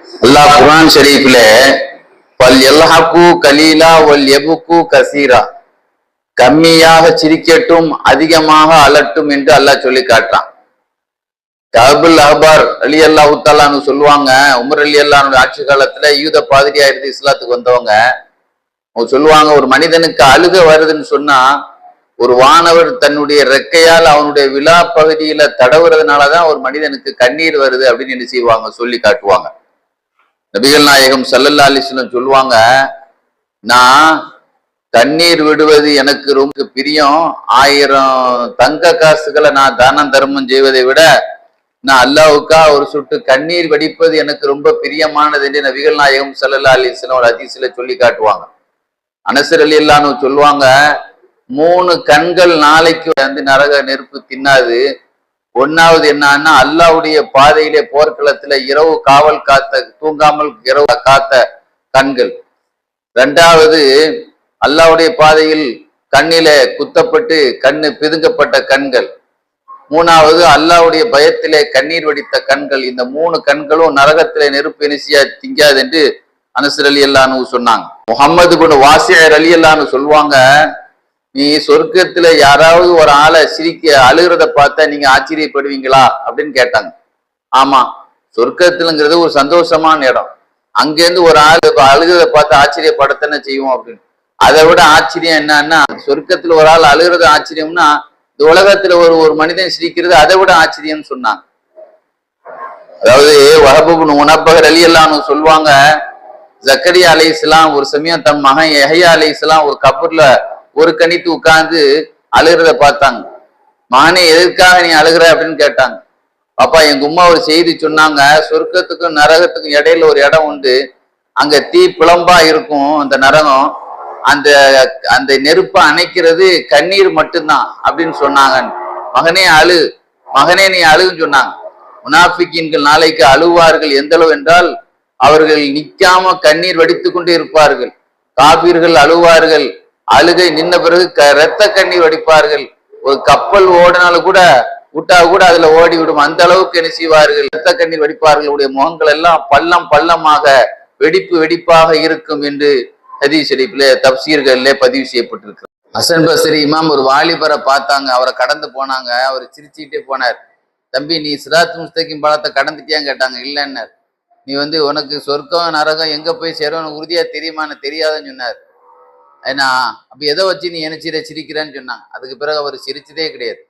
அல்லாஹ் குர்ஆன் ஷரீஃப்ல வல் யல்ஹகு கலீலா வல் யபுகு கசீரா, கம்மியாக சிரிக்கட்டும் அதிகமாக அலட்டும் என்று அல்லாஹ் சொல்லி காட்டுறான். கஅபுல் அஹ்பார் ரலியல்லாஹு தஆலான்னு சொல்லுவாங்க, உமர் ரலியல்லாஹு ஆட்சி காலத்துல யூத பாதிரியா இருந்து இஸ்லாத்துக்கு வந்தவங்க. அவங்க சொல்லுவாங்க, ஒரு மனிதனுக்கு அழுக வருதுன்னு சொன்னா ஒரு வானவர் தன்னுடைய ரெக்கையால் அவனுடைய விழா பகுதியில தடவுறதுனாலதான் ஒரு மனிதனுக்கு கண்ணீர் வருது அப்படின்னு என்ன செய்வாங்க, சொல்லி காட்டுவாங்க. நபிகள் நாயகம் ஸல்லல்லாஹு அலைஹி வஸல்லம் சொல்லுவாங்க, நான் கண்ணீர் விடுவது எனக்கு ரொம்ப பிரியம். 1000 தங்க காசுகளை நான் தானம் தர்மம் செய்வதை விட நான் அல்லாஹ்வுக்கா ஒரு சொட்டு கண்ணீர் வடிப்பது எனக்கு ரொம்ப பிரியமானது என்று நபிகள் நாயகம் ஸல்லல்லாஹு அலைஹி வஸல்லம் ஒரு ஹதீஸ்ல சொல்லி காட்டுவாங்க. அனஸ் ரலியல்லாஹு அன்ஹு சொல்லுவாங்க, 3 கண்கள் நாளைக்கு வந்து நரக நெருப்பு தின்னாது. ஒன்னாவது என்னன்னா, அல்லாஹ்வுடைய பாதையிலே போர்க்களத்துல இரவு காவல் காத்த, தூங்காமல் இரவு காத்த கண்கள். 2வது அல்லாஹ்வுடைய பாதையில் கண்ணிலே குத்தப்பட்டு கண்ணு பிதுங்கப்பட்ட கண்கள். 3வது அல்லாஹ்வுடைய பயத்திலே கண்ணீர் வடித்த கண்கள். இந்த 3 கண்களும் நரகத்திலே நெருப்பு நிசியா திங்காது என்று அனஸ் ரலியல்லாஹு அன்ஹு சொன்னாங்க. முஹம்மது இப்னு வாஸி' ரலியல்லாஹு அன்ஹு சொல்லுவாங்க, நீ சொர்க்கத்துல யாராவது ஒரு ஆளை சிரிக்க அழுகிறத பார்த்தா நீங்க ஆச்சரியப்படுவீங்களா அப்படின்னு கேட்டாங்க. ஆமா, சொர்க்கத்துலங்கிறது ஒரு சந்தோஷமான இடம். அங்கேருந்து ஒரு ஆள் அழுகிறத பார்த்து ஆச்சரியப்படத்தானே செய்வோம் அப்படின்னு. அதை விட ஆச்சரியம் என்னன்னா, சொர்க்கத்துல ஒரு ஆள் அழுகிறது ஆச்சரியம்னா இந்த உலகத்துல ஒரு மனிதன் சிரிக்கிறது அதை விட ஆச்சரியம்னு சொன்னாங்க. அதாவது வஹப் இப்னு முனப்பஹ் ரலியல்லாஹு அன்ஹு சொல்லுவாங்க, ஜக்கரியா அலைஹிஸ்ஸலாம் ஒரு சமயம் தம் மகன் யஹ்யா அலைஹிஸ்ஸலாம் ஒரு கபர்ல ஒரு கணித்து உட்கார்ந்து அழுகிறத பார்த்தாங்க. மகனே எதற்காக நீ அழுகிற அப்படின்னு கேட்டாங்க. பாப்பா, எங்க உம்மா ஒரு செய்தி சொன்னாங்க, சொர்க்கத்துக்கும் நரகத்துக்கும் இடையில ஒரு இடம் உண்டு, அங்க தீ பிளம்பா இருக்கும் அந்த நரகம், அந்த அந்த நெருப்பை அணைக்கிறது கண்ணீர் மட்டும்தான் அப்படின்னு சொன்னாங்க. மகனே அழு, மகனே நீ அழுன்னு சொன்னாங்க. முனாஃபிக்கீன்கள் நாளைக்கு அழுவார்கள். எந்த அளவு என்றால் அவர்கள் நிக்காம கண்ணீர் வடித்து கொண்டு இருப்பார்கள். காபீர்கள் அழுவார்கள், அழுகை நின்ன பிறகு இரத்த கண்ணீர் வடிப்பார்கள். ஒரு கப்பல் ஓடினாலும் கூட விட்டா கூட அதுல ஓடி விடும், அந்த அளவுக்கு என்ன செய்வார்கள், இரத்த கண்ணீர் வடிப்பார்களுடைய முகங்கள் எல்லாம் பள்ளம் பள்ளமாக வெடிப்பு வெடிப்பாக இருக்கும் என்று ஹதீஸ் ஷரீஃப்ல தப்சீர்கள்ல பதிவு செய்யப்பட்டிருக்கு. ஹசன் பஸ்ரி இமாம் ஒரு வாலிபரை பார்த்தாங்க, அவரை கடந்து போனாங்க. அவர் சிரிச்சுக்கிட்டே போனார். தம்பி, நீ சிராத் முஸ்தகிம் பாலத்தை கடந்துட்டியான்னு கேட்டாங்க. இல்லைன்னு. நீ உனக்கு சொர்க்கம் நரகம் எங்க போய் சேரும் உனக்கு உறுதியா தெரியுமான்னு தெரியாதுன்னு சொன்னார். ஏன்னா அப்ப எதை வச்சு நீ என்ன சிரிக்கிறேன்னு சொன்னாங்க. அதுக்கு பிறகு அவர் சிரிச்சதே கிடையாது.